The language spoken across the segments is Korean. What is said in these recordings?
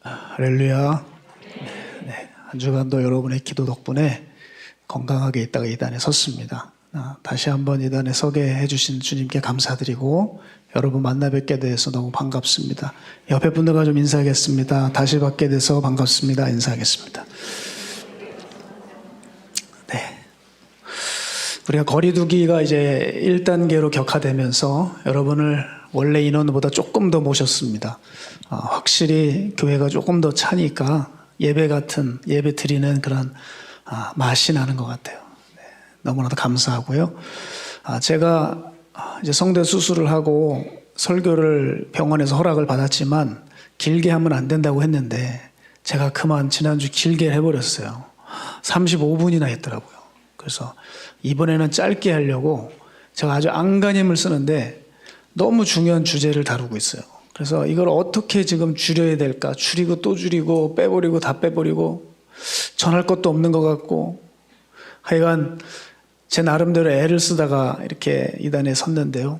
할렐루야. 네, 한 주간도 여러분의 기도 덕분에 건강하게 있다가 이 단에 섰습니다. 다시 한번 이 단에 서게 해주신 주님께 감사드리고 여러분 만나 뵙게 돼서 너무 반갑습니다. 옆에 분들과 좀 인사하겠습니다. 다시 뵙게 돼서 반갑습니다. 인사하겠습니다. 네. 우리가 거리두기가 이제 1단계로 격화되면서 여러분을 원래 인원보다 조금 더 모셨습니다. 확실히 교회가 조금 더 차니까 예배 드리는 그런 맛이 나는 것 같아요. 네, 너무나도 감사하고요. 제가 이제 성대 수술을 하고 설교를 병원에서 허락을 받았지만 길게 하면 안 된다고 했는데 제가 그만 지난주 길게 해버렸어요. 35분이나 했더라고요. 그래서 이번에는 짧게 하려고 제가 아주 안간힘을 쓰는데 너무 중요한 주제를 다루고 있어요. 그래서 이걸 어떻게 지금 줄여야 될까? 줄이고 또 줄이고 빼버리고 다 빼버리고 전할 것도 없는 것 같고 하여간 제 나름대로 애를 쓰다가 이렇게 이 단에 섰는데요.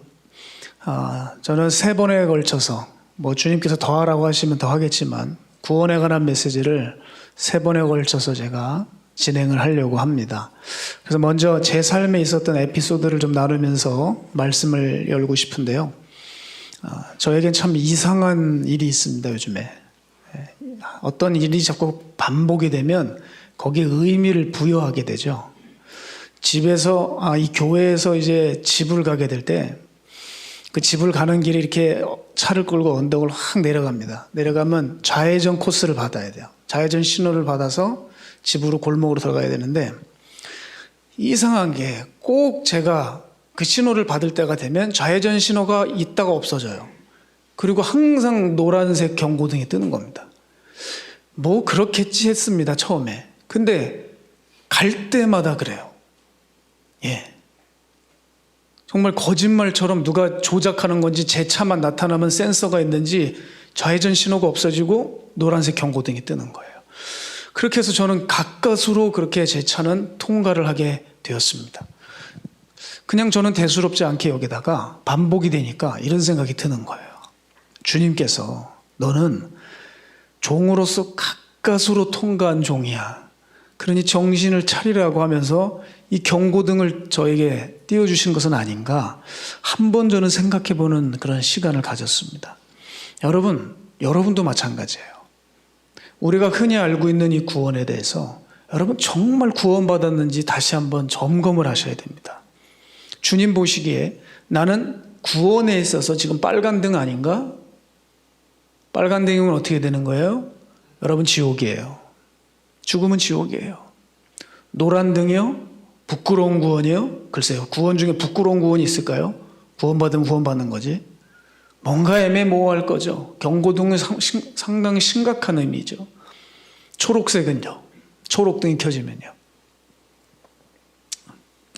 저는 3번에 걸쳐서 뭐 주님께서 더 하라고 하시면 더 하겠지만 구원에 관한 메시지를 3번에 걸쳐서 제가 진행을 하려고 합니다. 그래서 먼저 제 삶에 있었던 에피소드를 좀 나누면서 말씀을 열고 싶은데요. 저에겐 참 이상한 일이 있습니다, 요즘에. 어떤 일이 자꾸 반복이 되면 거기에 의미를 부여하게 되죠. 집에서, 이 교회에서 이제 집을 가게 될 때, 그 집을 가는 길에 이렇게 차를 끌고 언덕을 확 내려갑니다. 내려가면 좌회전 코스를 받아야 돼요. 좌회전 신호를 받아서 집으로 골목으로 들어가야 되는데, 이상한 게 꼭 제가 그 신호를 받을 때가 되면 좌회전 신호가 있다가 없어져요. 그리고 항상 노란색 경고등이 뜨는 겁니다. 뭐 그렇겠지 했습니다, 처음에. 근데 갈 때마다 그래요. 예. 정말 거짓말처럼 누가 조작하는 건지 제 차만 나타나면 센서가 있는지 좌회전 신호가 없어지고 노란색 경고등이 뜨는 거예요. 그렇게 해서 저는 가까스로 그렇게 제 차는 통과를 하게 되었습니다. 그냥 저는 대수롭지 않게 여기다가 반복이 되니까 이런 생각이 드는 거예요. 주님께서 너는 종으로서 가까스로 통과한 종이야. 그러니 정신을 차리라고 하면서 이 경고등을 저에게 띄워주신 것은 아닌가 한번 저는 생각해보는 그런 시간을 가졌습니다. 여러분도 마찬가지예요. 우리가 흔히 알고 있는 이 구원에 대해서 여러분 정말 구원받았는지 다시 한번 점검을 하셔야 됩니다. 주님 보시기에 나는 구원에 있어서 지금 빨간 등 아닌가? 빨간 등이면 어떻게 되는 거예요? 여러분 지옥이에요. 죽음은 지옥이에요. 노란 등이요? 부끄러운 구원이요? 글쎄요. 구원 중에 부끄러운 구원이 있을까요? 구원받으면 구원받는 거지. 뭔가 애매모호할 거죠. 경고등은 상당히 심각한 의미죠. 초록색은요. 초록등이 켜지면요.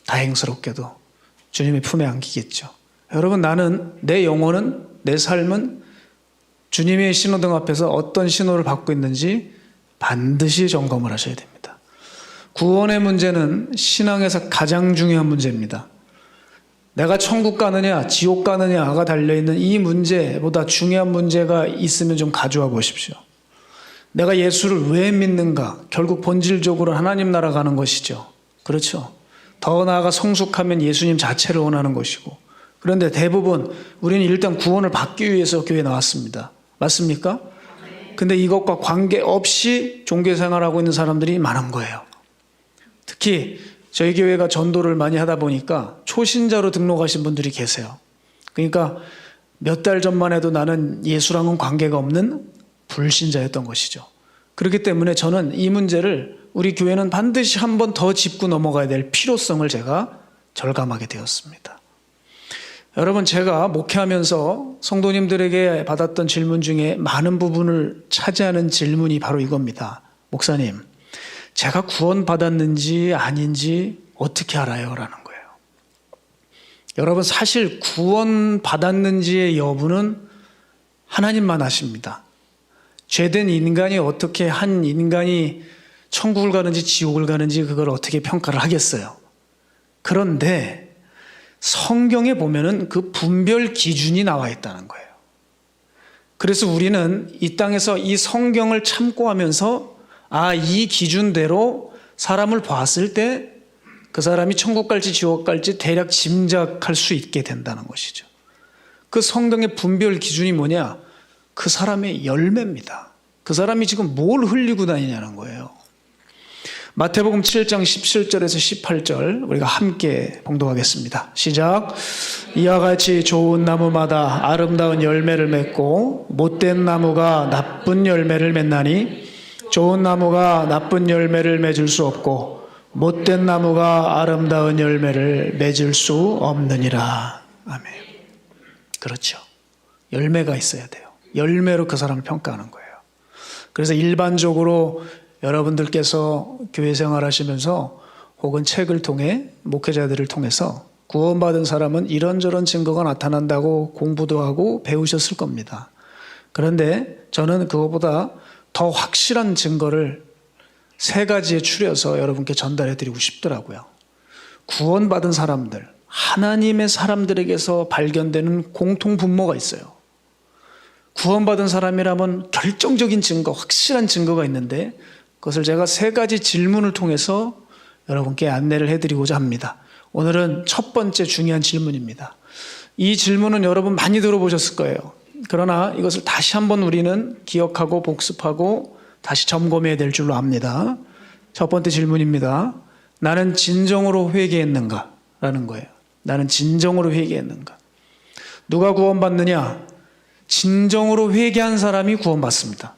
다행스럽게도 주님의 품에 안기겠죠. 여러분 내 영혼은 내 삶은 주님의 신호등 앞에서 어떤 신호를 받고 있는지 반드시 점검을 하셔야 됩니다. 구원의 문제는 신앙에서 가장 중요한 문제입니다. 내가 천국 가느냐 지옥 가느냐가 달려있는 이 문제보다 중요한 문제가 있으면 좀 가져와 보십시오. 내가 예수를 왜 믿는가? 결국 본질적으로 하나님 나라 가는 것이죠. 그렇죠? 더 나아가 성숙하면 예수님 자체를 원하는 것이고, 그런데 대부분 우리는 일단 구원을 받기 위해서 교회에 나왔습니다. 맞습니까? 근데 이것과 관계없이 종교생활하고 있는 사람들이 많은 거예요. 특히 저희 교회가 전도를 많이 하다 보니까 초신자로 등록하신 분들이 계세요. 그러니까 몇 달 전만 해도 나는 예수랑은 관계가 없는 불신자였던 것이죠. 그렇기 때문에 저는 이 문제를 우리 교회는 반드시 한 번 더 짚고 넘어가야 될 필요성을 제가 절감하게 되었습니다. 여러분, 제가 목회하면서 성도님들에게 받았던 질문 중에 많은 부분을 차지하는 질문이 바로 이겁니다. 목사님, 제가 구원받았는지 아닌지 어떻게 알아요? 라는 거예요. 여러분, 사실 구원받았는지의 여부는 하나님만 아십니다. 죄된 인간이 어떻게 한 인간이 천국을 가는지 지옥을 가는지 그걸 어떻게 평가를 하겠어요. 그런데 성경에 보면은 그 분별 기준이 나와 있다는 거예요. 그래서 우리는 이 땅에서 이 성경을 참고하면서 이 기준대로 사람을 봤을 때 그 사람이 천국 갈지 지옥 갈지 대략 짐작할 수 있게 된다는 것이죠. 그 성경의 분별 기준이 뭐냐? 그 사람의 열매입니다. 그 사람이 지금 뭘 흘리고 다니냐는 거예요. 마태복음 7장 17절에서 18절 우리가 함께 봉독하겠습니다. 시작. 이와 같이 좋은 나무마다 아름다운 열매를 맺고 못된 나무가 나쁜 열매를 맺나니 좋은 나무가 나쁜 열매를 맺을 수 없고 못된 나무가 아름다운 열매를 맺을 수 없느니라. 아멘. 그렇죠. 열매가 있어야 돼요. 열매로 그 사람을 평가하는 거예요. 그래서 일반적으로 여러분들께서 교회 생활하시면서 혹은 책을 통해 목회자들을 통해서 구원받은 사람은 이런저런 증거가 나타난다고 공부도 하고 배우셨을 겁니다. 그런데 저는 그것보다 더 확실한 증거를 세 가지에 추려서 여러분께 전달해 드리고 싶더라고요. 구원받은 사람들, 하나님의 사람들에게서 발견되는 공통 분모가 있어요. 구원받은 사람이라면 결정적인 증거, 확실한 증거가 있는데 그것을 제가 세 가지 질문을 통해서 여러분께 안내를 해드리고자 합니다. 오늘은 첫 번째 중요한 질문입니다. 이 질문은 여러분 많이 들어보셨을 거예요. 그러나 이것을 다시 한번 우리는 기억하고 복습하고 다시 점검해야 될 줄로 압니다. 첫 번째 질문입니다. 나는 진정으로 회개했는가? 라는 거예요. 나는 진정으로 회개했는가? 누가 구원받느냐? 진정으로 회개한 사람이 구원받습니다.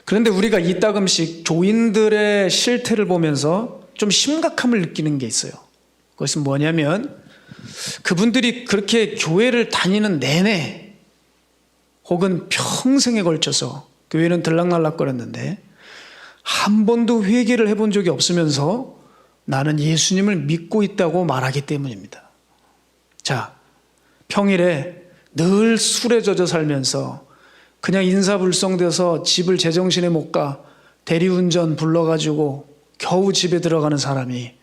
그런데 우리가 이따금씩 교인들의 실태를 보면서 좀 심각함을 느끼는 게 있어요. 그것은 뭐냐면 그분들이 그렇게 교회를 다니는 내내 혹은 평생에 걸쳐서 교회는 들락날락거렸는데 한 번도 회개를 해본 적이 없으면서 나는 예수님을 믿고 있다고 말하기 때문입니다. 자, 평일에 늘 술에 젖어 살면서 그냥 인사불성돼서 집을 제정신에 못 가 대리운전 불러가지고 겨우 집에 들어가는 사람이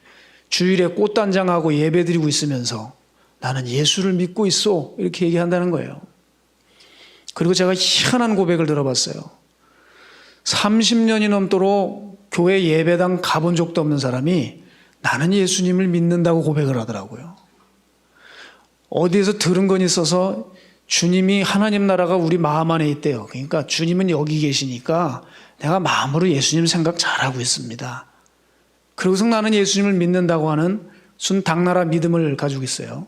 주일에 꽃단장하고 예배드리고 있으면서 나는 예수를 믿고 있어 이렇게 얘기한다는 거예요. 그리고 제가 희한한 고백을 들어봤어요. 30년이 넘도록 교회 예배당 가본 적도 없는 사람이 나는 예수님을 믿는다고 고백을 하더라고요. 어디에서 들은 건 있어서 주님이 하나님 나라가 우리 마음 안에 있대요. 그러니까 주님은 여기 계시니까 내가 마음으로 예수님 생각 잘하고 있습니다. 그러고서 나는 예수님을 믿는다고 하는 순 당나라 믿음을 가지고 있어요.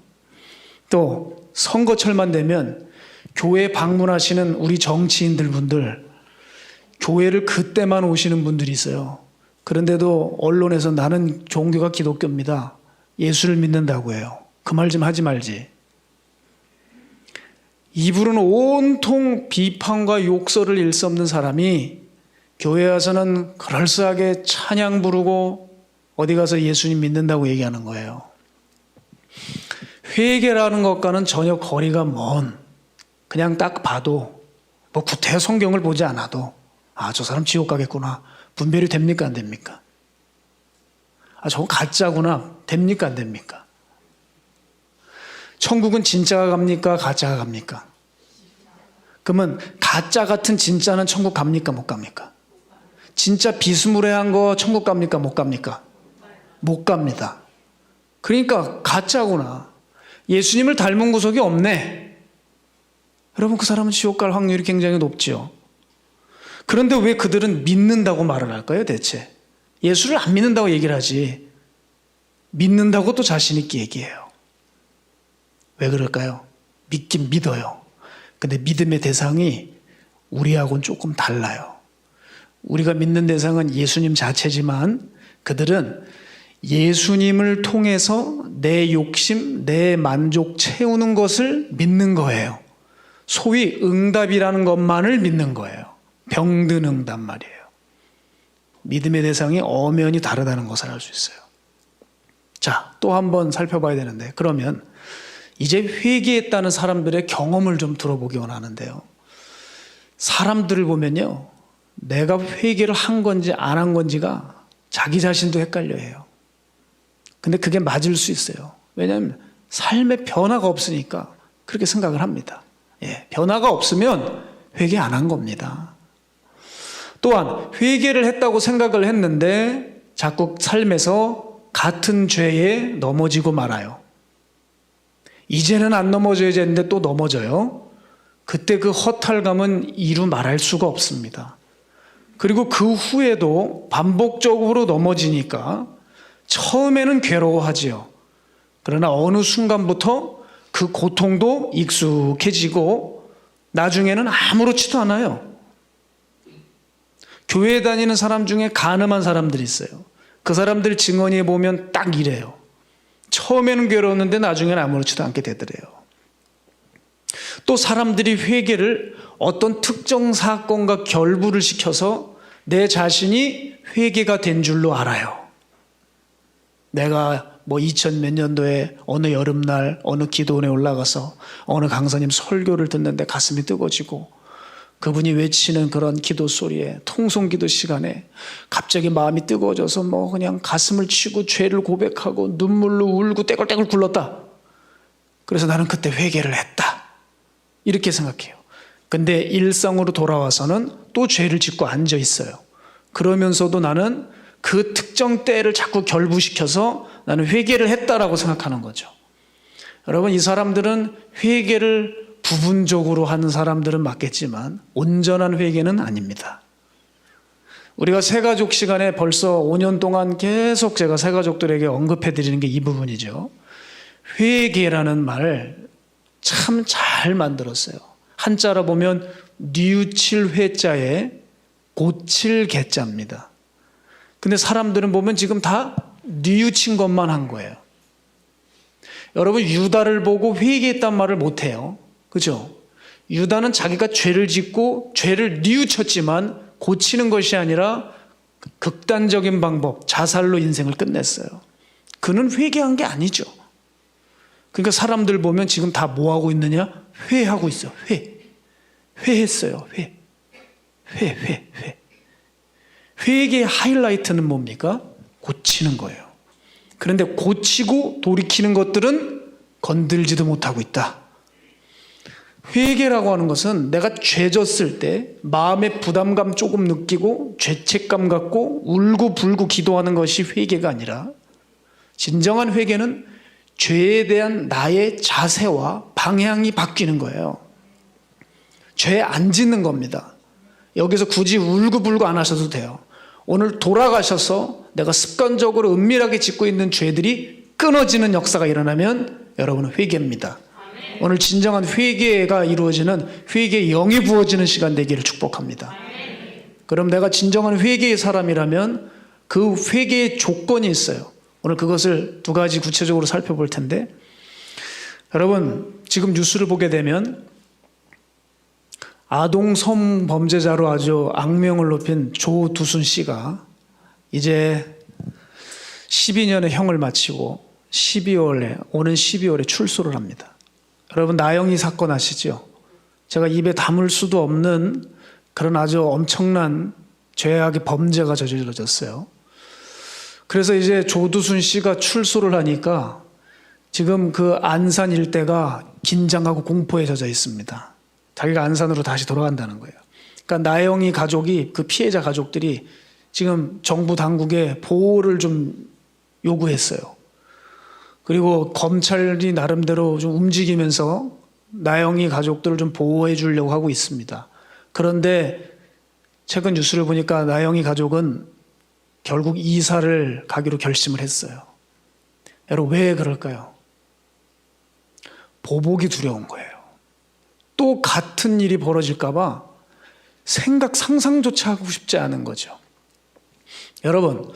또 선거철만 되면 교회 방문하시는 우리 정치인들 분들 교회를 그때만 오시는 분들이 있어요. 그런데도 언론에서 나는 종교가 기독교입니다. 예수를 믿는다고 해요. 그 말 좀 하지 말지. 입으로는 온통 비판과 욕설을 일삼는 사람이 교회 와서는 그럴싸하게 찬양 부르고 어디 가서 예수님 믿는다고 얘기하는 거예요. 회개라는 것과는 전혀 거리가 먼, 그냥 딱 봐도 뭐 구태 성경을 보지 않아도 저 사람 지옥 가겠구나 분별이 됩니까 안 됩니까? 저거 가짜구나 됩니까 안 됩니까? 천국은 진짜가 갑니까 가짜가 갑니까? 그러면 가짜 같은 진짜는 천국 갑니까 못 갑니까? 진짜 비스무리한 거 천국 갑니까 못 갑니까? 못 갑니다. 그러니까 가짜구나. 예수님을 닮은 구석이 없네. 여러분 그 사람은 지옥 갈 확률이 굉장히 높지요. 그런데 왜 그들은 믿는다고 말을 할까요 대체? 예수를 안 믿는다고 얘기를 하지 믿는다고 또 자신 있게 얘기해요. 왜 그럴까요? 믿긴 믿어요. 근데 믿음의 대상이 우리하고는 조금 달라요. 우리가 믿는 대상은 예수님 자체지만 그들은 예수님을 통해서 내 욕심, 내 만족 채우는 것을 믿는 거예요. 소위 응답이라는 것만을 믿는 거예요. 병든 응답 말이에요. 믿음의 대상이 엄연히 다르다는 것을 알 수 있어요. 자, 또 한번 살펴봐야 되는데 그러면 이제 회개했다는 사람들의 경험을 좀 들어보기 원하는데요. 사람들을 보면요. 내가 회개를 한 건지 안 한 건지가 자기 자신도 헷갈려해요. 근데 그게 맞을 수 있어요. 왜냐하면 삶의 변화가 없으니까 그렇게 생각을 합니다. 변화가 없으면 회개 안 한 겁니다. 또한 회개를 했다고 생각을 했는데 자꾸 삶에서 같은 죄에 넘어지고 말아요. 이제는 안 넘어져야 되는데 또 넘어져요. 그때 그 허탈감은 이루 말할 수가 없습니다. 그리고 그 후에도 반복적으로 넘어지니까 처음에는 괴로워하지요. 그러나 어느 순간부터 그 고통도 익숙해지고 나중에는 아무렇지도 않아요. 교회 다니는 사람 중에 간음한 사람들이 있어요. 그 사람들 증언에 보면 딱 이래요. 처음에는 괴로웠는데 나중에는 아무렇지도 않게 되더래요. 또 사람들이 회개를 어떤 특정 사건과 결부를 시켜서 내 자신이 회개가 된 줄로 알아요. 내가 2000 몇 년도에 어느 여름날 어느 기도원에 올라가서 어느 강사님 설교를 듣는데 가슴이 뜨거워지고 그분이 외치는 그런 기도 소리에 통성기도 시간에 갑자기 마음이 뜨거워져서 그냥 가슴을 치고 죄를 고백하고 눈물로 울고 떼굴떼굴 굴렀다. 그래서 나는 그때 회개를 했다. 이렇게 생각해요. 근데 일상으로 돌아와서는 또 죄를 짓고 앉아 있어요. 그러면서도 나는 그 특정 때를 자꾸 결부시켜서 나는 회개를 했다라고 생각하는 거죠. 여러분, 이 사람들은 회개를 부분적으로 하는 사람들은 맞겠지만 온전한 회개는 아닙니다. 우리가 새가족 시간에 벌써 5년 동안 계속 제가 새가족들에게 언급해 드리는 게 이 부분이죠. 회개라는 말을 참 잘 만들었어요. 한자로 보면 뉘우칠 회자에 고칠 개자입니다. 근데 사람들은 보면 지금 다 뉘우친 것만 한 거예요. 여러분, 유다를 보고 회개했단 말을 못해요. 그죠? 유다는 자기가 죄를 짓고 죄를 뉘우쳤지만 고치는 것이 아니라 극단적인 방법, 자살로 인생을 끝냈어요. 그는 회개한 게 아니죠. 그러니까 사람들 보면 지금 다 뭐하고 있느냐? 회하고 있어요. 회했어요. 회. 회개의 하이라이트는 뭡니까? 고치는 거예요. 그런데 고치고 돌이키는 것들은 건들지도 못하고 있다. 회개라고 하는 것은 내가 죄 졌을 때 마음의 부담감 조금 느끼고 죄책감 갖고 울고불고 기도하는 것이 회개가 아니라 진정한 회개는 죄에 대한 나의 자세와 방향이 바뀌는 거예요. 죄 안 짓는 겁니다. 여기서 굳이 울고불고 안 하셔도 돼요. 오늘 돌아가셔서 내가 습관적으로 은밀하게 짓고 있는 죄들이 끊어지는 역사가 일어나면 여러분은 회개입니다. 오늘 진정한 회개가 이루어지는 회개의 영이 부어지는 시간 되기를 축복합니다. 그럼 내가 진정한 회개의 사람이라면 그 회개의 조건이 있어요. 오늘 그것을 두 가지 구체적으로 살펴볼 텐데, 여러분 지금 뉴스를 보게 되면 아동 성범죄자로 아주 악명을 높인 조두순 씨가 이제 12년의 형을 마치고 오는 12월에 출소를 합니다. 여러분, 나영이 사건 아시죠? 제가 입에 담을 수도 없는 그런 아주 엄청난 죄악의 범죄가 저질러졌어요. 그래서 이제 조두순 씨가 출소를 하니까 지금 그 안산 일대가 긴장하고 공포에 젖어 있습니다. 자기가 안산으로 다시 돌아간다는 거예요. 그러니까 나영이 가족이, 그 피해자 가족들이 지금 정부 당국에 보호를 좀 요구했어요. 그리고 검찰이 나름대로 좀 움직이면서 나영이 가족들을 좀 보호해 주려고 하고 있습니다. 그런데 최근 뉴스를 보니까 나영이 가족은 결국 이사를 가기로 결심을 했어요. 여러분, 왜 그럴까요? 보복이 두려운 거예요. 또 같은 일이 벌어질까 봐 상상조차 하고 싶지 않은 거죠. 여러분,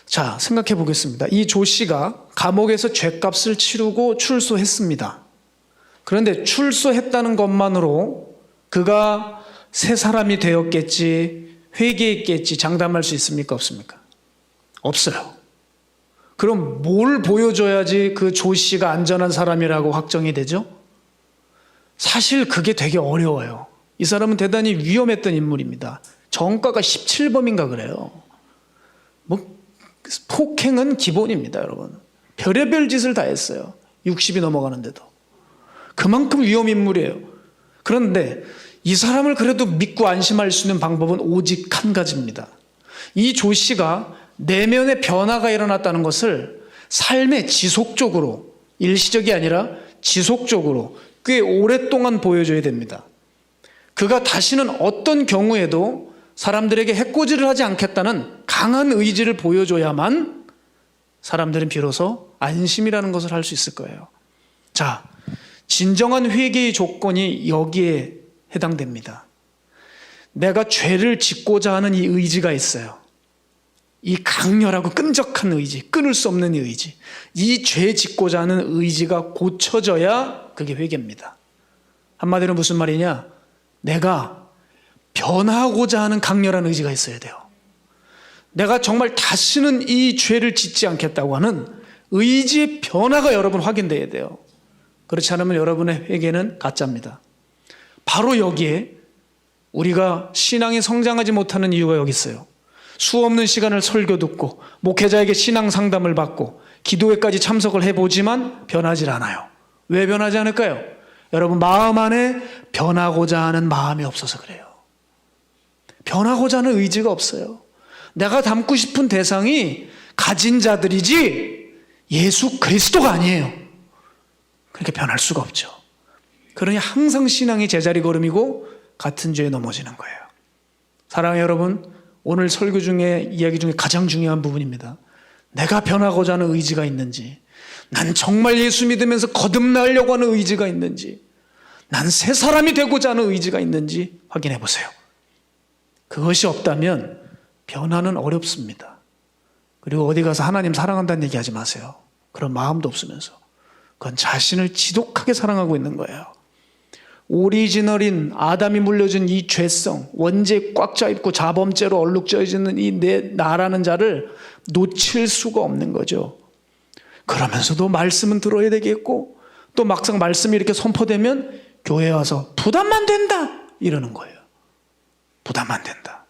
자, 생각해 보겠습니다. 이 조 씨가 감옥에서 죗값을 치르고 출소했습니다. 그런데 출소했다는 것만으로 그가 새 사람이 되었겠지, 회개했겠지 장담할 수 있습니까? 없습니까? 없어요. 그럼 뭘 보여줘야지 그 조 씨가 안전한 사람이라고 확정이 되죠? 사실 그게 되게 어려워요. 이 사람은 대단히 위험했던 인물입니다. 정가가 17범인가 그래요. 폭행은 기본입니다, 여러분. 별의별 짓을 다 했어요. 60이 넘어가는데도. 그만큼 위험 인물이에요. 그런데 이 사람을 그래도 믿고 안심할 수 있는 방법은 오직 한 가지입니다. 이 조 씨가 내면의 변화가 일어났다는 것을 삶에 지속적으로, 일시적이 아니라 지속적으로 꽤 오랫동안 보여줘야 됩니다. 그가 다시는 어떤 경우에도 사람들에게 해코지를 하지 않겠다는 강한 의지를 보여줘야만 사람들은 비로소 안심이라는 것을 할 수 있을 거예요. 자, 진정한 회개의 조건이 여기에 해당됩니다. 내가 죄를 짓고자 하는 이 의지가 있어요. 이 강렬하고 끈적한 의지, 끊을 수 없는 이 의지, 이 죄 짓고자 하는 의지가 고쳐져야 그게 회개입니다. 한마디로 무슨 말이냐? 내가 변하고자 하는 강렬한 의지가 있어야 돼요. 내가 정말 다시는 이 죄를 짓지 않겠다고 하는 의지의 변화가 여러분 확인돼야 돼요. 그렇지 않으면 여러분의 회개는 가짜입니다. 바로 여기에 우리가 신앙이 성장하지 못하는 이유가 여기 있어요. 수없는 시간을 설교 듣고 목회자에게 신앙 상담을 받고 기도회까지 참석을 해보지만 변하지 않아요. 왜 변하지 않을까요? 여러분, 마음 안에 변하고자 하는 마음이 없어서 그래요. 변하고자 하는 의지가 없어요. 내가 닮고 싶은 대상이 가진 자들이지 예수 그리스도가 아니에요. 그렇게 변할 수가 없죠. 그러니 항상 신앙이 제자리 걸음이고 같은 죄에 넘어지는 거예요. 사랑하는 여러분, 오늘 설교 중에 이야기 중에 가장 중요한 부분입니다. 내가 변하고자 하는 의지가 있는지, 난 정말 예수 믿으면서 거듭나려고 하는 의지가 있는지, 난 새 사람이 되고자 하는 의지가 있는지 확인해 보세요. 그것이 없다면 변화는 어렵습니다. 그리고 어디 가서 하나님 사랑한다는 얘기하지 마세요. 그런 마음도 없으면서. 그건 자신을 지독하게 사랑하고 있는 거예요. 오리지널인 아담이 물려준 이 죄성, 원죄에 꽉 짜있고 자범죄로 얼룩져있는 이 나라는 자를 놓칠 수가 없는 거죠. 그러면서도 말씀은 들어야 되겠고, 또 막상 말씀이 이렇게 선포되면 교회에 와서 부담만 된다 이러는 거예요. 부담 안 된다.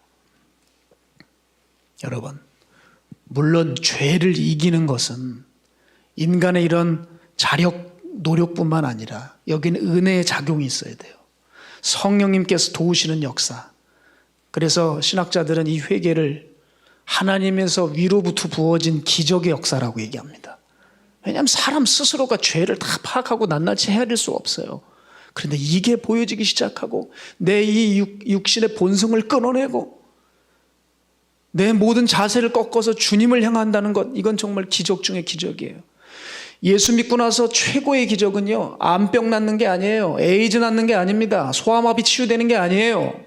여러분, 물론 죄를 이기는 것은 인간의 이런 자력, 노력뿐만 아니라 여기는 은혜의 작용이 있어야 돼요. 성령님께서 도우시는 역사. 그래서 신학자들은 이 회개를 하나님에서 위로부터 부어진 기적의 역사라고 얘기합니다. 왜냐하면 사람 스스로가 죄를 다 파악하고 낱낱이 헤아릴 수가 없어요. 그런데 이게 보여지기 시작하고 내 이 육신의 본성을 끊어내고 내 모든 자세를 꺾어서 주님을 향한다는 것, 이건 정말 기적 중의 기적이에요. 예수 믿고 나서 최고의 기적은요, 암병 낫는 게 아니에요. 에이즈 낫는 게 아닙니다. 소아마비 치유되는 게 아니에요.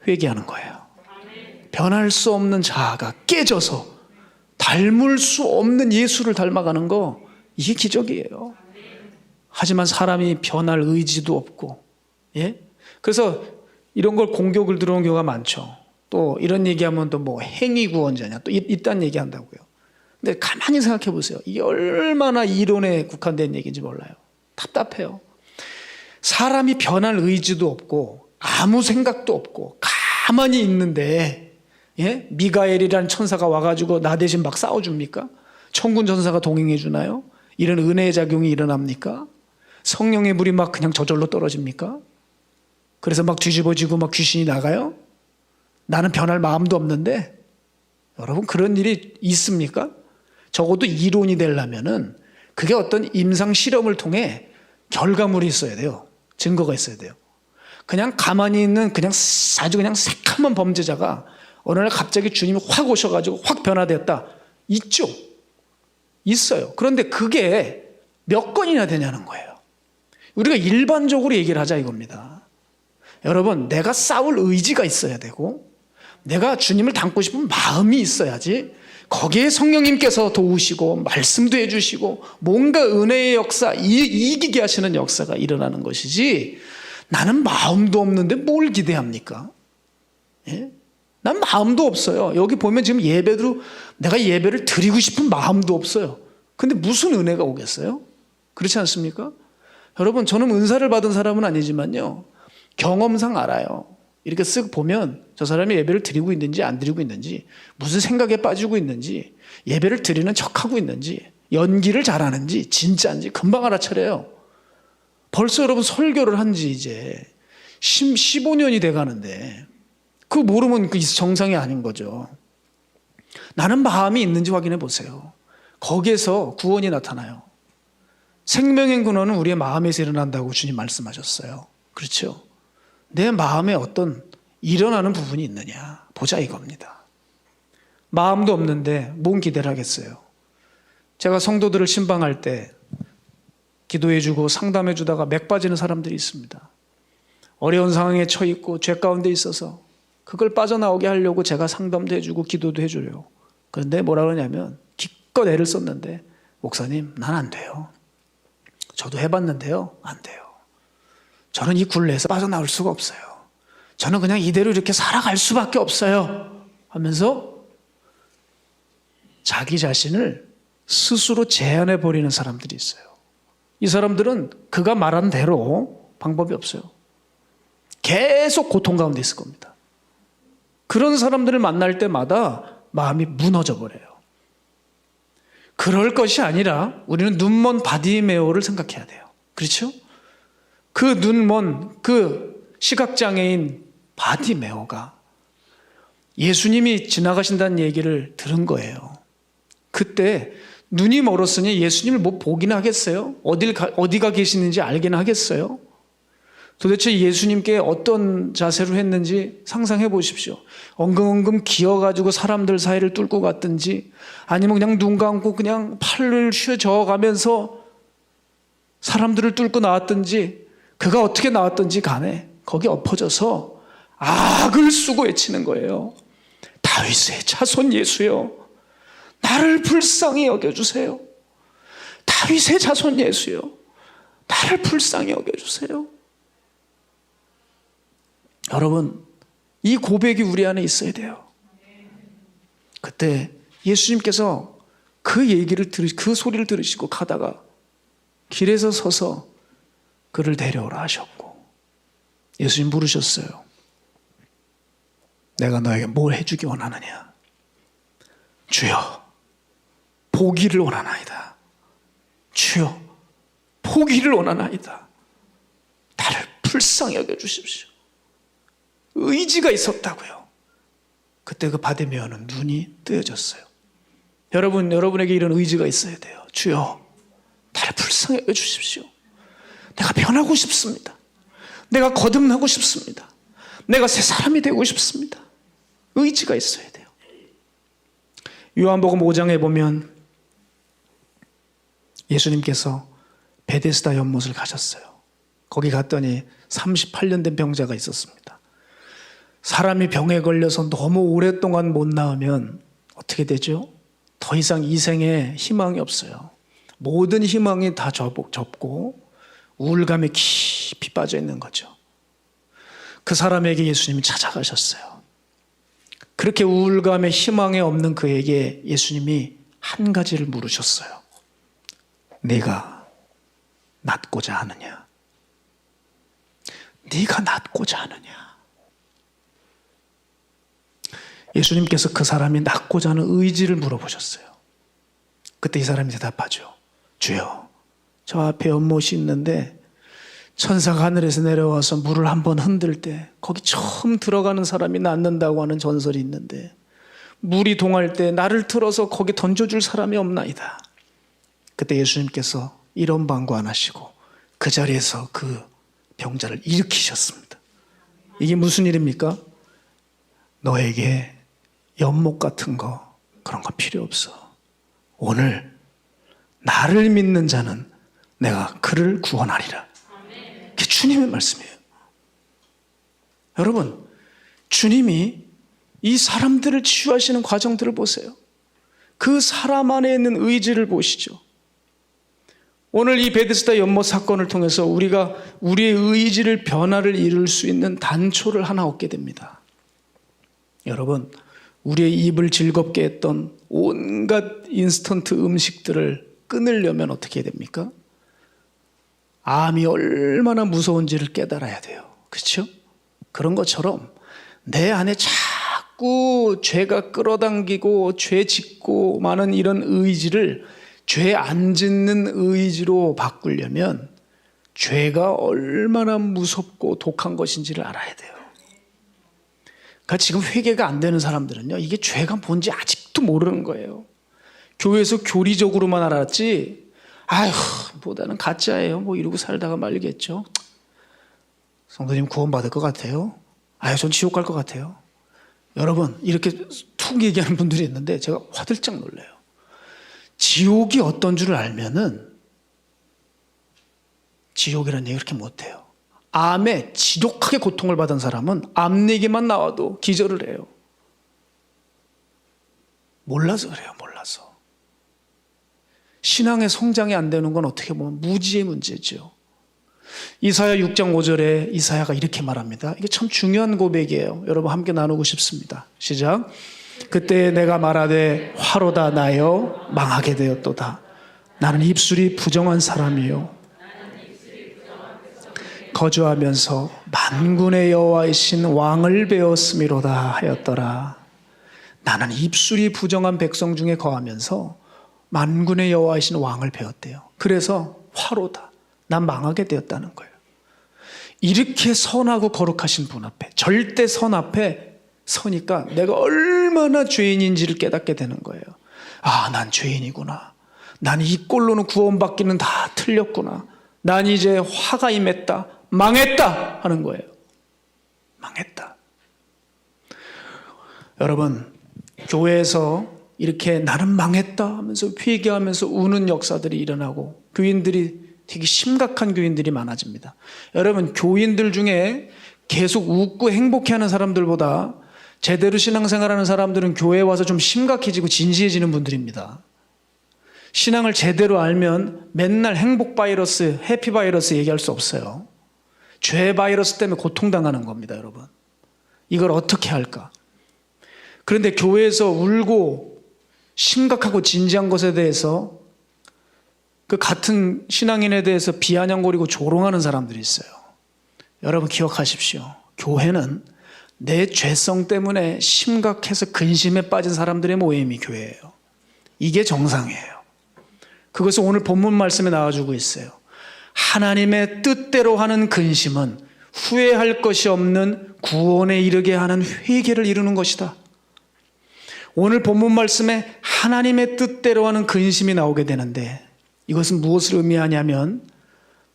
회개하는 거예요. 변할 수 없는 자아가 깨져서 닮을 수 없는 예수를 닮아가는 거, 이게 기적이에요. 하지만 사람이 변할 의지도 없고, 예? 그래서 이런 걸 공격을 들어오는 경우가 많죠. 또 이런 얘기하면 또 뭐 행위 구원자냐, 또 이딴 얘기한다고요. 근데 가만히 생각해 보세요. 이게 얼마나 이론에 국한된 얘기인지 몰라요. 답답해요. 사람이 변할 의지도 없고 아무 생각도 없고 가만히 있는데, 예? 미가엘이라는 천사가 와가지고 나 대신 막 싸워줍니까? 천군 전사가 동행해 주나요? 이런 은혜의 작용이 일어납니까? 성령의 불이 막 그냥 저절로 떨어집니까? 그래서 막 뒤집어지고 막 귀신이 나가요? 나는 변할 마음도 없는데. 여러분, 그런 일이 있습니까? 적어도 이론이 되려면은 그게 어떤 임상 실험을 통해 결과물이 있어야 돼요. 증거가 있어야 돼요. 그냥 가만히 있는 그냥 아주 그냥 새카만 범죄자가 어느 날 갑자기 주님이 확 오셔가지고 확 변화되었다. 있죠. 있어요. 그런데 그게 몇 건이나 되냐는 거예요. 우리가 일반적으로 얘기를 하자 이겁니다. 여러분, 내가 싸울 의지가 있어야 되고 내가 주님을 닮고 싶은 마음이 있어야지 거기에 성령님께서 도우시고 말씀도 해주시고 뭔가 은혜의 역사, 이기게 하시는 역사가 일어나는 것이지, 나는 마음도 없는데 뭘 기대합니까? 예? 난 마음도 없어요. 여기 보면 지금 예배도 내가 예배를 드리고 싶은 마음도 없어요. 근데 무슨 은혜가 오겠어요? 그렇지 않습니까? 여러분, 저는 은사를 받은 사람은 아니지만요, 경험상 알아요. 이렇게 쓱 보면 저 사람이 예배를 드리고 있는지 안 드리고 있는지, 무슨 생각에 빠지고 있는지, 예배를 드리는 척하고 있는지, 연기를 잘하는지 진짜인지 금방 알아차려요. 벌써 여러분 설교를 한 지 이제 15년이 돼 가는데 그거 모르면 그 정상이 아닌 거죠. 나는 마음이 있는지 확인해 보세요. 거기에서 구원이 나타나요. 생명의 근원은 우리의 마음에서 일어난다고 주님 말씀하셨어요. 그렇죠? 내 마음에 어떤 일어나는 부분이 있느냐 보자 이겁니다. 마음도 없는데 뭔 기대를 하겠어요. 제가 성도들을 신방할 때 기도해 주고 상담해 주다가 맥 빠지는 사람들이 있습니다. 어려운 상황에 처해 있고 죄 가운데 있어서 그걸 빠져나오게 하려고 제가 상담도 해주고 기도도 해줘요. 그런데 뭐라 그러냐면 기껏 애를 썼는데 목사님 난 안 돼요. 저도 해봤는데요 안 돼요. 저는 이 굴레에서 빠져나올 수가 없어요. 저는 그냥 이대로 이렇게 살아갈 수밖에 없어요 하면서 자기 자신을 스스로 제한해 버리는 사람들이 있어요. 이 사람들은 그가 말한 대로 방법이 없어요. 계속 고통 가운데 있을 겁니다. 그런 사람들을 만날 때마다 마음이 무너져 버려요. 그럴 것이 아니라 우리는 눈먼 바디메오를 생각해야 돼요. 그렇죠? 그 눈먼 그 시각장애인 바디메오가 예수님이 지나가신다는 얘기를 들은 거예요. 그때 눈이 멀었으니 예수님을 뭐 보기나 하겠어요? 어디가 계시는지 알기나 하겠어요? 도대체 예수님께 어떤 자세로 했는지 상상해 보십시오. 엉금엉금 기어가지고 사람들 사이를 뚫고 갔든지 아니면 그냥 눈 감고 그냥 팔을 휘저어가면서 사람들을 뚫고 나왔든지 그가 어떻게 나왔든지 간에 거기 엎어져서 악을 쓰고 외치는 거예요. 다윗의 자손 예수여 나를 불쌍히 여겨주세요. 다윗의 자손 예수여 나를 불쌍히 여겨주세요. 여러분 이 고백이 우리 안에 있어야 돼요. 그때 예수님께서 그 얘기를 그 소리를 들으시고 가다가 길에서 서서 그를 데려오라 하셨고 예수님 물으셨어요. 내가 너에게 뭘 해주기 원하느냐? 주여 보기를 원하나이다. 주여 보기를 원하나이다. 나를 불쌍히 여겨주십시오. 의지가 있었다고요. 그때 그 바디메오는 눈이 뜨여졌어요. 여러분에게 이런 의지가 있어야 돼요. 주여 나를 불쌍히 여겨주십시오. 내가 변하고 싶습니다. 내가 거듭나고 싶습니다. 내가 새 사람이 되고 싶습니다. 의지가 있어야 돼요. 요한복음 5장에 보면 예수님께서 베데스다 연못을 가셨어요. 거기 갔더니 38년 된 병자가 있었습니다. 사람이 병에 걸려서 너무 오랫동안 못 나으면 어떻게 되죠? 더 이상 이 생에 희망이 없어요. 모든 희망이 다 접고 우울감에 깊이 빠져 있는 거죠. 그 사람에게 예수님이 찾아가셨어요. 그렇게 우울감에 희망이 없는 그에게 예수님이 한 가지를 물으셨어요. 네가 낫고자 하느냐? 네가 낫고자 하느냐? 예수님께서 그 사람이 낫고자 하는 의지를 물어보셨어요. 그때 이 사람이 대답하죠. 주여, 저 앞에 연못이 있는데 천사가 하늘에서 내려와서 물을 한번 흔들 때 거기 처음 들어가는 사람이 낫는다고 하는 전설이 있는데 물이 동할 때 나를 틀어서 거기 던져줄 사람이 없나이다. 그때 예수님께서 이런 방구 안 하시고 그 자리에서 그 병자를 일으키셨습니다. 이게 무슨 일입니까? 너에게 연못 같은 거 그런 거 필요 없어. 오늘 나를 믿는 자는 내가 그를 구원하리라. 그게 주님의 말씀이에요. 여러분, 주님이 이 사람들을 치유하시는 과정들을 보세요. 그 사람 안에 있는 의지를 보시죠. 오늘 이 베데스다 연못 사건을 통해서 우리가 우리의 의지를 변화를 이룰 수 있는 단초를 하나 얻게 됩니다. 여러분, 우리의 입을 즐겁게 했던 온갖 인스턴트 음식들을 끊으려면 어떻게 해야 됩니까? 암이 얼마나 무서운지를 깨달아야 돼요. 그렇죠? 그런 것처럼 내 안에 자꾸 죄가 끌어당기고 죄 짓고 많은 이런 의지를 죄 안 짓는 의지로 바꾸려면 죄가 얼마나 무섭고 독한 것인지를 알아야 돼요. 그러니까 지금 회개가 안 되는 사람들은요, 이게 죄가 뭔지 아직도 모르는 거예요. 교회에서 교리적으로만 알았지, 아휴, 보다는 가짜예요. 뭐 이러고 살다가 말겠죠. 성도님 구원받을 것 같아요? 아유, 전 지옥 갈 것 같아요. 여러분, 이렇게 툭 얘기하는 분들이 있는데 제가 화들짝 놀라요. 지옥이 어떤 줄을 알면은 지옥이라는 얘기 그렇게 못해요. 암에 지독하게 고통을 받은 사람은 암 얘기만 나와도 기절을 해요. 몰라서 그래요. 몰라서. 신앙의 성장이 안 되는 건 어떻게 보면 무지의 문제죠. 이사야 6장 5절에 이사야가 이렇게 말합니다. 이게 참 중요한 고백이에요. 여러분 함께 나누고 싶습니다. 시작. 그때 내가 말하되 화로다 나여 망하게 되었도다. 나는 입술이 부정한 사람이요 거주하면서 만군의 여호와이신 왕을 배웠음이로다 하였더라. 나는 입술이 부정한 백성 중에 거하면서 만군의 여호와이신 왕을 배웠대요. 그래서 화로다. 난 망하게 되었다는 거예요. 이렇게 선하고 거룩하신 분 앞에, 절대 선 앞에 서니까 내가 얼마나 죄인인지를 깨닫게 되는 거예요. 아, 난 죄인이구나. 난 이 꼴로는 구원받기는 다 틀렸구나. 난 이제 화가 임했다. 망했다 하는 거예요. 망했다. 여러분, 교회에서 이렇게 나는 망했다 하면서 회개하면서 우는 역사들이 일어나고 교인들이 되게 심각한 교인들이 많아집니다. 여러분, 교인들 중에 계속 웃고 행복해하는 사람들보다 제대로 신앙생활하는 사람들은 교회에 와서 좀 심각해지고 진지해지는 분들입니다. 신앙을 제대로 알면 맨날 행복 바이러스, 해피 바이러스 얘기할 수 없어요. 죄 바이러스 때문에 고통당하는 겁니다, 여러분. 이걸 어떻게 할까? 그런데 교회에서 울고 심각하고 진지한 것에 대해서 그 같은 신앙인에 대해서 비아냥거리고 조롱하는 사람들이 있어요. 여러분 기억하십시오. 교회는 내 죄성 때문에 심각해서 근심에 빠진 사람들의 모임이 교회예요. 이게 정상이에요. 그것을 오늘 본문 말씀에 나와주고 있어요. 하나님의 뜻대로 하는 근심은 후회할 것이 없는 구원에 이르게 하는 회개를 이루는 것이다. 오늘 본문 말씀에 하나님의 뜻대로 하는 근심이 나오게 되는데 이것은 무엇을 의미하냐면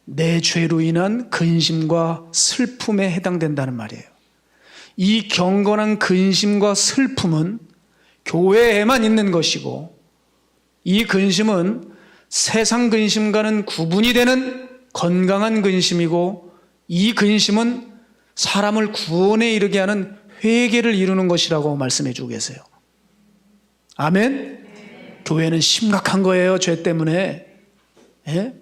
내 죄로 인한 근심과 슬픔에 해당된다는 말이에요. 이 경건한 근심과 슬픔은 교회에만 있는 것이고 이 근심은 세상 근심과는 구분이 되는 건강한 근심이고 이 근심은 사람을 구원에 이르게 하는 회개를 이루는 것이라고 말씀해 주고 계세요. 아멘? 교회는 심각한 거예요. 죄 때문에. 예?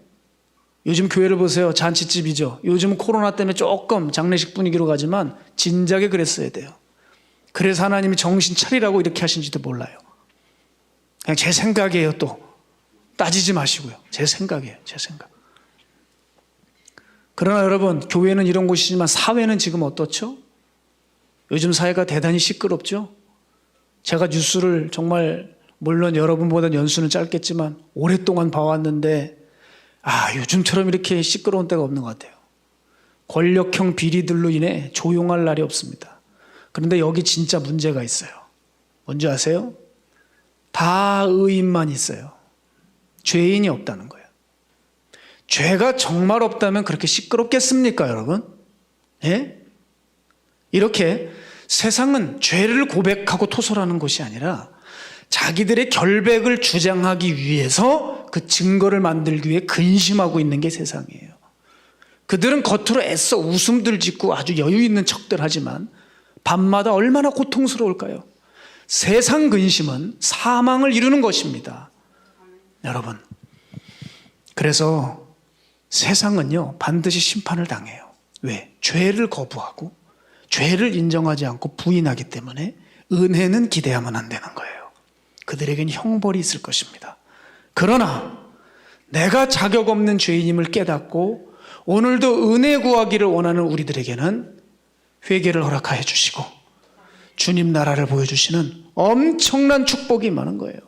요즘 교회를 보세요. 잔치집이죠. 요즘 코로나 때문에 조금 장례식 분위기로 가지만 진작에 그랬어야 돼요. 그래서 하나님이 정신 차리라고 이렇게 하신지도 몰라요. 그냥 제 생각이에요. 또 따지지 마시고요. 제 생각이에요. 제 생각. 그러나 여러분, 교회는 이런 곳이지만 사회는 지금 어떻죠? 요즘 사회가 대단히 시끄럽죠? 제가 뉴스를 정말 물론 여러분보다 연수는 짧겠지만 오랫동안 봐왔는데 요즘처럼 이렇게 시끄러운 때가 없는 것 같아요. 권력형 비리들로 인해 조용할 날이 없습니다. 그런데 여기 진짜 문제가 있어요. 뭔지 아세요? 다 의인만 있어요. 죄인이 없다는 거예요. 죄가 정말 없다면 그렇게 시끄럽겠습니까, 여러분? 예? 이렇게 세상은 죄를 고백하고 토설하는 것이 아니라 자기들의 결백을 주장하기 위해서 그 증거를 만들기 위해 근심하고 있는 게 세상이에요. 그들은 겉으로 애써 웃음들 짓고 아주 여유 있는 척들 하지만 밤마다 얼마나 고통스러울까요? 세상 근심은 사망을 이루는 것입니다. 여러분, 그래서 세상은요 반드시 심판을 당해요. 왜? 죄를 거부하고 죄를 인정하지 않고 부인하기 때문에 은혜는 기대하면 안 되는 거예요. 그들에겐 형벌이 있을 것입니다. 그러나 내가 자격 없는 죄인임을 깨닫고 오늘도 은혜 구하기를 원하는 우리들에게는 회개를 허락하여 주시고 주님 나라를 보여주시는 엄청난 축복이 많은 거예요.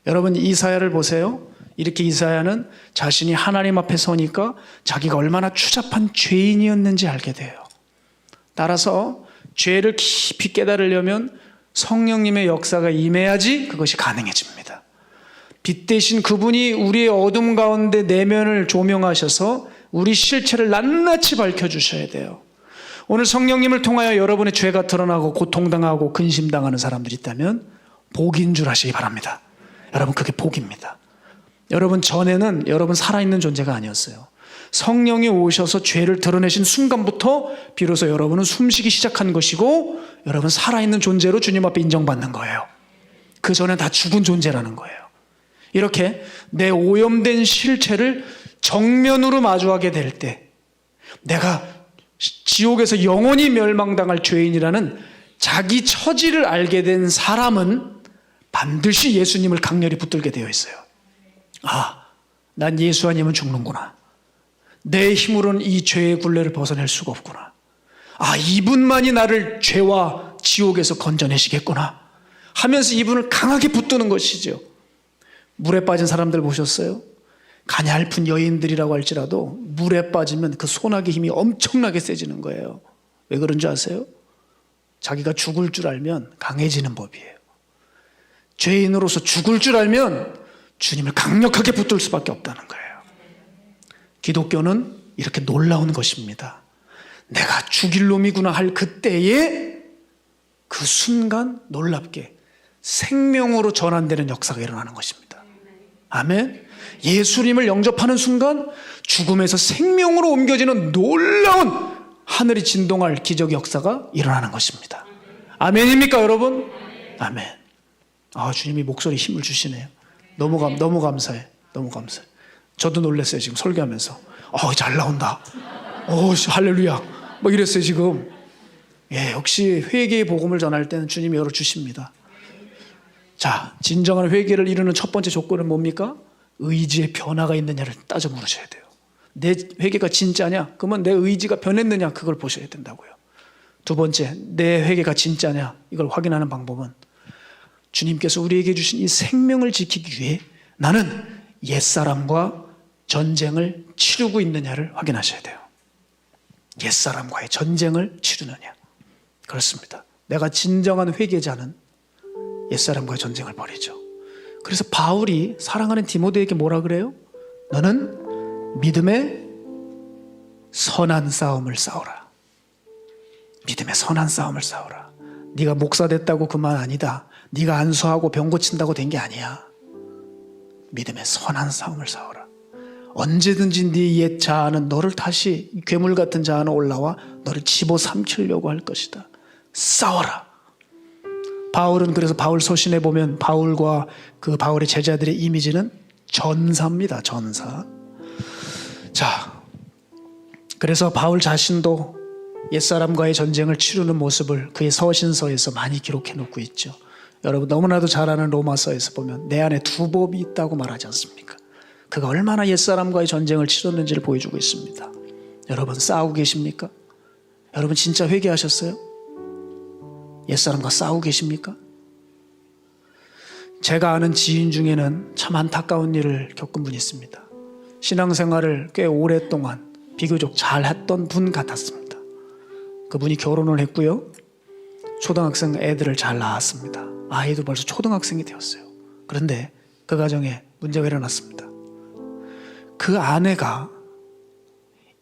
여러분 이사야를 보세요. 이렇게 이사야는 자신이 하나님 앞에 서니까 자기가 얼마나 추잡한 죄인이었는지 알게 돼요. 따라서 죄를 깊이 깨달으려면 성령님의 역사가 임해야지 그것이 가능해집니다. 빛 대신 그분이 우리의 어둠 가운데 내면을 조명하셔서 우리 실체를 낱낱이 밝혀주셔야 돼요. 오늘 성령님을 통하여 여러분의 죄가 드러나고 고통당하고 근심당하는 사람들이 있다면 복인 줄 아시기 바랍니다. 여러분, 그게 복입니다. 여러분, 전에는 여러분 살아있는 존재가 아니었어요. 성령이 오셔서 죄를 드러내신 순간부터 비로소 여러분은 숨쉬기 시작한 것이고 여러분 살아있는 존재로 주님 앞에 인정받는 거예요. 그 전엔 다 죽은 존재라는 거예요. 이렇게 내 오염된 실체를 정면으로 마주하게 될 때 내가 지옥에서 영원히 멸망당할 죄인이라는 자기 처지를 알게 된 사람은 반드시 예수님을 강렬히 붙들게 되어 있어요. 아, 난 예수 아니면 죽는구나. 내 힘으로는 이 죄의 굴레를 벗어낼 수가 없구나. 아, 이분만이 나를 죄와 지옥에서 건져내시겠구나 하면서 이분을 강하게 붙드는 것이죠. 물에 빠진 사람들 보셨어요? 가냘픈 여인들이라고 할지라도 물에 빠지면 그 소나기 힘이 엄청나게 세지는 거예요. 왜 그런 줄 아세요? 자기가 죽을 줄 알면 강해지는 법이에요. 죄인으로서 죽을 줄 알면 주님을 강력하게 붙들 수밖에 없다는 거예요. 기독교는 이렇게 놀라운 것입니다. 내가 죽일 놈이구나 할 그때에 그 순간 놀랍게 생명으로 전환되는 역사가 일어나는 것입니다. 아멘. 예수님을 영접하는 순간 죽음에서 생명으로 옮겨지는 놀라운 하늘이 진동할 기적 역사가 일어나는 것입니다. 아멘입니까, 여러분? 아멘. 아, 주님이 목소리에 힘을 주시네요. 너무 감사해. 너무 감사해. 저도 놀랐어요, 지금 설교하면서. 잘 나온다. 할렐루야. 뭐 이랬어요, 지금. 예, 역시 회개의 복음을 전할 때는 주님이 열어주십니다. 자, 진정한 회개를 이루는 첫 번째 조건은 뭡니까? 의지의 변화가 있느냐를 따져 물으셔야 돼요. 내 회개가 진짜냐? 그러면 내 의지가 변했느냐? 그걸 보셔야 된다고요. 두 번째, 내 회개가 진짜냐? 이걸 확인하는 방법은 주님께서 우리에게 주신 이 생명을 지키기 위해 나는 옛사람과 전쟁을 치르고 있느냐를 확인하셔야 돼요. 옛사람과의 전쟁을 치르느냐. 그렇습니다. 내가 진정한 회개자는 옛사람과의 전쟁을 벌이죠. 그래서 바울이 사랑하는 디모데에게 뭐라 그래요? 너는 믿음의 선한 싸움을 싸우라. 믿음의 선한 싸움을 싸우라. 네가 목사 됐다고 그만 아니다. 네가 안수하고 병 고친다고 된 게 아니야. 믿음의 선한 싸움을 싸우라. 언제든지 네 옛 자아는 너를 다시 괴물 같은 자아는 올라와 너를 집어삼키려고 할 것이다. 싸워라. 바울은 그래서 바울 서신에 보면 바울과 그 바울의 제자들의 이미지는 전사입니다. 전사. 자, 그래서 바울 자신도 옛사람과의 전쟁을 치르는 모습을 그의 서신서에서 많이 기록해 놓고 있죠. 여러분 너무나도 잘 아는 로마서에서 보면 내 안에 두 법이 있다고 말하지 않습니까? 그가 얼마나 옛사람과의 전쟁을 치렀는지를 보여주고 있습니다. 여러분 싸우고 계십니까? 여러분 진짜 회개하셨어요? 옛사람과 싸우고 계십니까? 제가 아는 지인 중에는 참 안타까운 일을 겪은 분이 있습니다. 신앙생활을 꽤 오랫동안 비교적 잘했던 분 같았습니다. 그분이 결혼을 했고요. 초등학생 애들을 잘 낳았습니다. 아이도 벌써 초등학생이 되었어요. 그런데 그 가정에 문제가 일어났습니다. 그 아내가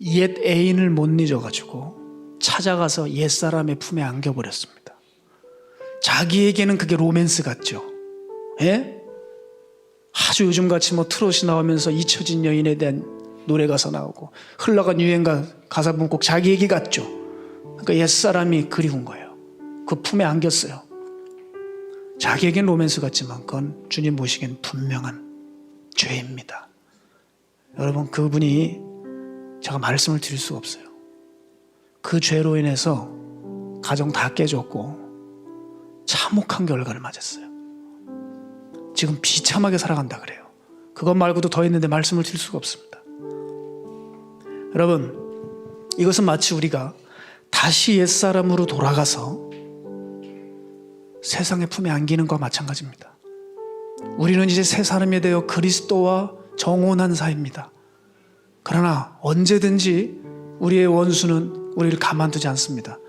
옛 애인을 못 잊어가지고 찾아가서 옛사람의 품에 안겨버렸습니다. 자기에게는 그게 로맨스 같죠. 예? 아주 요즘같이 뭐 트롯이 나오면서 잊혀진 여인에 대한 노래 가사 나오고 흘러간 유행가 가사 보면 꼭 자기 얘기 같죠. 그러니까 옛사람이 그리운 거예요. 그 품에 안겼어요. 자기에겐 로맨스 같지만 그건 주님 보시기엔 분명한 죄입니다. 여러분 그분이 제가 말씀을 드릴 수가 없어요. 그 죄로 인해서 가정 다 깨졌고 참혹한 결과를 맞았어요. 지금 비참하게 살아간다 그래요. 그것 말고도 더 있는데 말씀을 드릴 수가 없습니다. 여러분 이것은 마치 우리가 다시 옛사람으로 돌아가서 세상의 품에 안기는 것과 마찬가지입니다. 우리는 이제 새 사람이 되어 그리스도와 정혼한 사이입니다. 그러나 언제든지 우리의 원수는 우리를 가만두지 않습니다.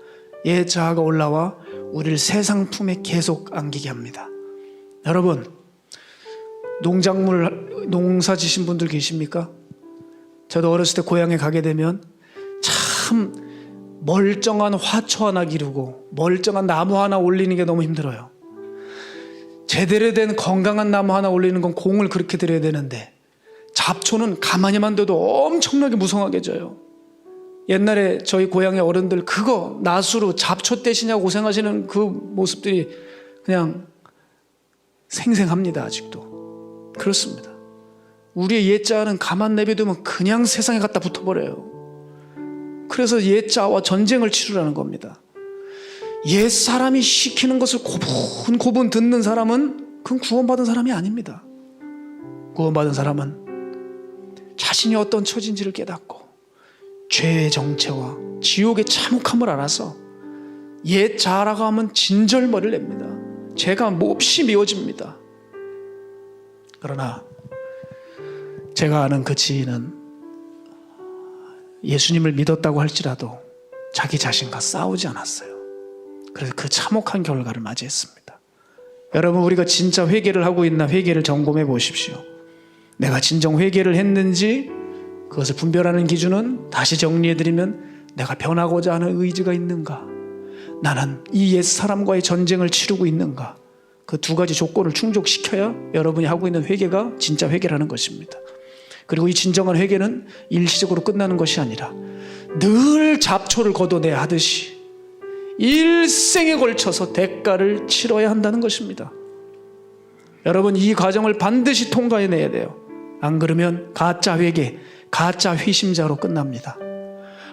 옛 자아가 올라와 우리를 세상 품에 계속 안기게 합니다. 여러분, 농사 지신 분들 계십니까? 저도 어렸을 때 고향에 가게 되면 참 멀쩡한 화초 하나 기르고 멀쩡한 나무 하나 올리는 게 너무 힘들어요. 제대로 된 건강한 나무 하나 올리는 건 공을 그렇게 들여야 되는데 잡초는 가만히만 둬도 엄청나게 무성하게 져요. 옛날에 저희 고향의 어른들 그거 낫으로 잡초 떼시냐고 고생하시는 그 모습들이 그냥 생생합니다. 아직도 그렇습니다. 우리의 옛자아는 가만 내버려두면 그냥 세상에 갖다 붙어버려요. 그래서 옛자아와 전쟁을 치르라는 겁니다. 옛사람이 시키는 것을 고분고분 듣는 사람은 그건 구원받은 사람이 아닙니다. 구원받은 사람은 자신이 어떤 처지인지를 깨닫고 죄의 정체와 지옥의 참혹함을 알아서 옛 자아라고 하면 진절머리를 냅니다. 죄가 몹시 미워집니다. 그러나 제가 아는 그 지인은 예수님을 믿었다고 할지라도 자기 자신과 싸우지 않았어요. 그래서 그 참혹한 결과를 맞이했습니다. 여러분, 우리가 진짜 회개를 하고 있나 회개를 점검해 보십시오. 내가 진정 회개를 했는지 그것을 분별하는 기준은 다시 정리해드리면 내가 변하고자 하는 의지가 있는가, 나는 이 옛사람과의 전쟁을 치르고 있는가, 그 두 가지 조건을 충족시켜야 여러분이 하고 있는 회개가 진짜 회개라는 것입니다. 그리고 이 진정한 회개는 일시적으로 끝나는 것이 아니라 늘 잡초를 걷어내야 하듯이 일생에 걸쳐서 대가를 치러야 한다는 것입니다. 여러분, 이 과정을 반드시 통과해내야 돼요. 안 그러면 가짜 회개, 가짜 회심자로 끝납니다.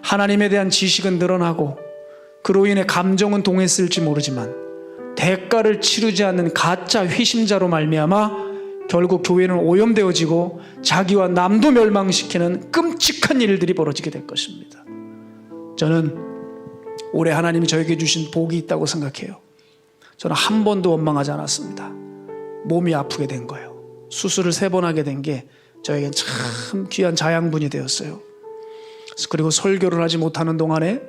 하나님에 대한 지식은 늘어나고 그로 인해 감정은 동했을지 모르지만 대가를 치르지 않는 가짜 회심자로 말미암아 결국 교회는 오염되어지고 자기와 남도 멸망시키는 끔찍한 일들이 벌어지게 될 것입니다. 저는 올해 하나님이 저에게 주신 복이 있다고 생각해요. 저는 한 번도 원망하지 않았습니다. 몸이 아프게 된 거예요. 수술을 3번 하게 된 게 저에겐 참 귀한 자양분이 되었어요. 그리고 설교를 하지 못하는 동안에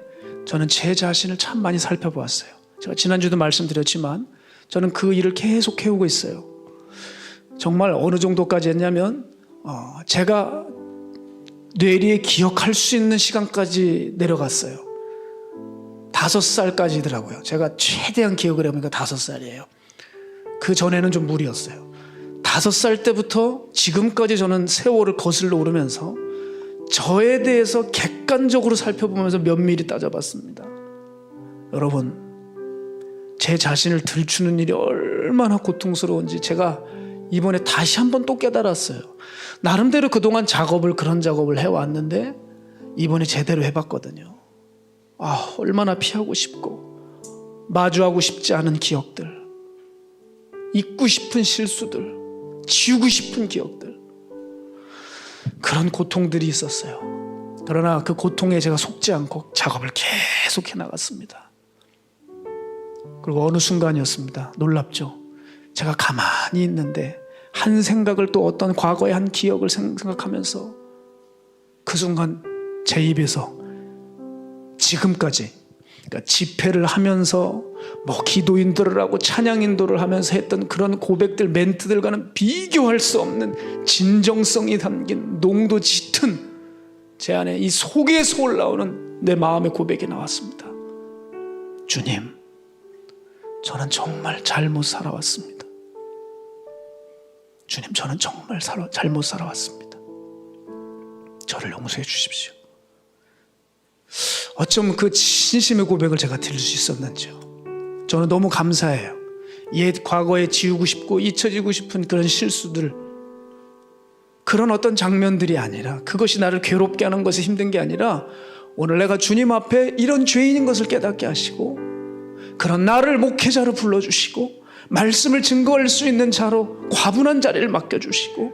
저는 제 자신을 참 많이 살펴보았어요. 제가 지난주도 말씀드렸지만 저는 그 일을 계속 해오고 있어요. 정말 어느 정도까지 했냐면 제가 뇌리에 기억할 수 있는 시간까지 내려갔어요. 5살까지더라고요. 제가 최대한 기억을 해보니까 5살이에요. 그 전에는 좀 무리였어요. 5살 때부터 지금까지 저는 세월을 거슬러 오르면서 저에 대해서 객관적으로 살펴보면서 면밀히 따져봤습니다. 여러분, 제 자신을 들추는 일이 얼마나 고통스러운지 제가 이번에 다시 한번 또 깨달았어요. 나름대로 그동안 그런 작업을 해왔는데 이번에 제대로 해봤거든요. 얼마나 피하고 싶고 마주하고 싶지 않은 기억들, 잊고 싶은 실수들, 지우고 싶은 기억들, 그런 고통들이 있었어요. 그러나 그 고통에 제가 속지 않고 작업을 계속 해나갔습니다. 그리고 어느 순간이었습니다. 놀랍죠? 제가 가만히 있는데 한 생각을 또 어떤 과거의 한 기억을 생각하면서 그 순간 제 입에서 지금까지, 그러니까 집회를 하면서 기도인도를 하고 찬양인도를 하면서 했던 그런 고백들, 멘트들과는 비교할 수 없는 진정성이 담긴 농도 짙은 제 안에 이 속에서 올라오는 내 마음의 고백이 나왔습니다. 주님, 저는 정말 잘못 살아왔습니다. 주님, 저는 정말 잘못 살아왔습니다. 저를 용서해 주십시오. 어쩜 그 진심의 고백을 제가 드릴 수 있었는지요. 저는 너무 감사해요. 옛 과거에 지우고 싶고 잊혀지고 싶은 그런 실수들, 그런 어떤 장면들이 아니라, 그것이 나를 괴롭게 하는 것이 힘든 게 아니라 오늘 내가 주님 앞에 이런 죄인인 것을 깨닫게 하시고 그런 나를 목회자로 불러주시고 말씀을 증거할 수 있는 자로 과분한 자리를 맡겨주시고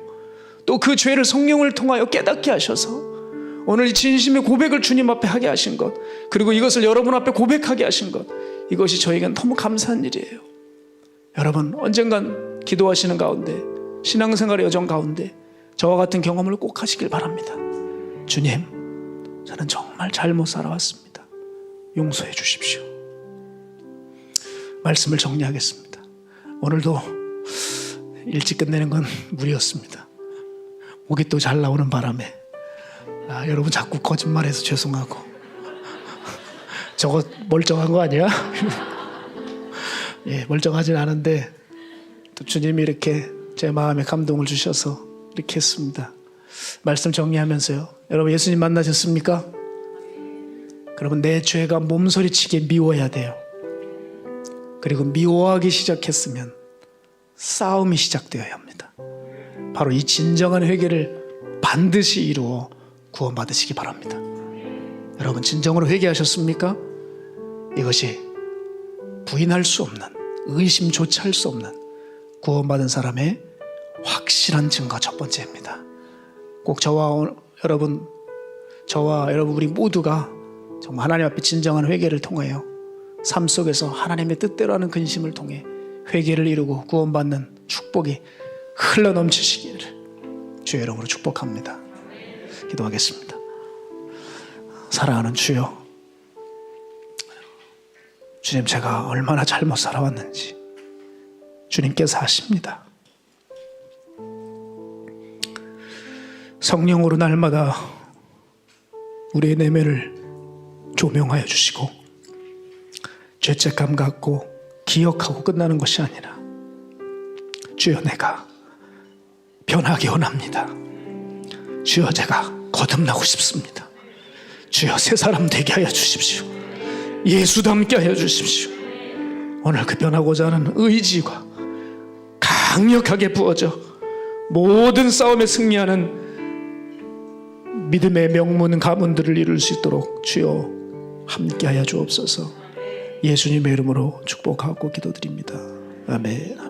또 그 죄를 성령을 통하여 깨닫게 하셔서 오늘 이 진심의 고백을 주님 앞에 하게 하신 것, 그리고 이것을 여러분 앞에 고백하게 하신 것, 이것이 저에겐 너무 감사한 일이에요. 여러분, 언젠간 기도하시는 가운데, 신앙생활의 여정 가운데 저와 같은 경험을 꼭 하시길 바랍니다. 주님, 저는 정말 잘못 살아왔습니다. 용서해 주십시오. 말씀을 정리하겠습니다. 오늘도 일찍 끝내는 건 무리였습니다. 목이 또 잘 나오는 바람에 여러분 자꾸 거짓말해서 죄송하고 저거 멀쩡한 거 아니야? 예, 멀쩡하진 않은데 또 주님이 이렇게 제 마음에 감동을 주셔서 이렇게 했습니다. 말씀 정리하면서요. 여러분 예수님 만나셨습니까? 그러면 내 죄가 몸서리치게 미워야 돼요. 그리고 미워하기 시작했으면 싸움이 시작되어야 합니다. 바로 이 진정한 회개를 반드시 이루어 구원받으시기 바랍니다. 여러분 진정으로 회개하셨습니까? 이것이 부인할 수 없는, 의심조차 할 수 없는 구원받은 사람의 확실한 증거 첫 번째입니다. 꼭 저와 여러분 우리 모두가 정말 하나님 앞에 진정한 회개를 통하여 삶 속에서 하나님의 뜻대로 하는 근심을 통해 회개를 이루고 구원받는 축복이 흘러넘치시기를 주의 이름으로 축복합니다. 기도하겠습니다. 사랑하는 주여, 주님 제가 얼마나 잘못 살아왔는지 주님께서 아십니다. 성령으로 날마다 우리의 내면을 조명하여 주시고 죄책감 갖고 기억하고 끝나는 것이 아니라 주여 내가 변하기 원합니다. 주여 제가 거듭나고 싶습니다. 주여 새 사람 되게 하여 주십시오. 예수 닮게 하여 주십시오. 오늘 그 변하고자 하는 의지가 강력하게 부어져 모든 싸움에 승리하는 믿음의 명문 가문들을 이룰 수 있도록 주여 함께하여 주옵소서. 예수님의 이름으로 축복하고 기도드립니다. 아멘.